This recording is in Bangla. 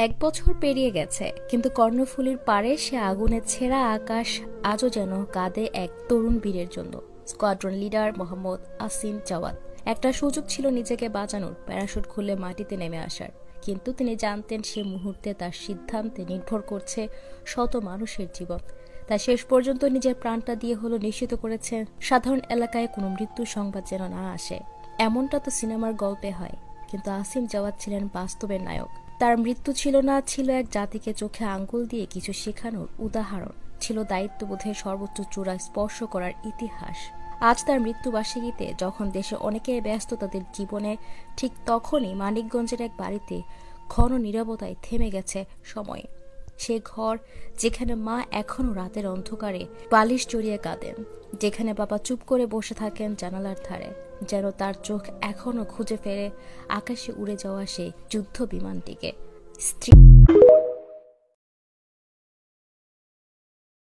এক বছর পেরিয়ে গেছে, কিন্তু কর্ণফুলীর পারে সে আগুনে ছেঁড়া আকাশ আজও যেন কাঁদে এক তরুণ বীরের জন্য। Squadron leader Mohammad Asim Jawad. একটা সুযোগ ছিল নিজেকে বাঁচানোর, প্যারাশুট খুলে মাটিতে নেমে আসার, কিন্তু তিনি জানতেন সে মুহূর্তে তার সিদ্ধান্তে নির্ভর করছে শত মানুষের জীবন। তাই শেষ পর্যন্ত নিজের প্রাণটা দিয়ে হলো নিশ্চিত করেছেন সাধারণ এলাকায় কোনো মৃত্যুর সংবাদ যেন না আসে। এমনটা তো সিনেমার গল্পে হয়, কিন্তু আসিম জাওয়াদ ছিলেন বাস্তবের নায়ক। তার মৃত্যু ছিল না, ছিল এক জাতিকে চোখে আঙ্গুল দিয়ে কিছু শেখানোর উদাহরণ, ছিল দায়িত্ববোধের সর্বোচ্চ চূড়ায় স্পর্শ করার ইতিহাস। আজ তার মৃত্যুবার্ষিকীতে যখন দেশে অনেকে ব্যস্ত তাদের জীবনে, ঠিক তখনই মানিকগঞ্জের এক বাড়িতে ঘন নীরবতায় থেমে গেছে সময়। সে ঘর যেখানে মা এখনো রাতের অন্ধকারে বালিশ জড়িয়ে কাঁদেন, যেখানে বাবা চুপ করে বসে থাকেন জানালার ধারে, যেন তার চোখ এখনো খুঁজে ফেরে আকাশে উড়ে যাওয়া সেই যুদ্ধ বিমানটিকে। স্ত্রী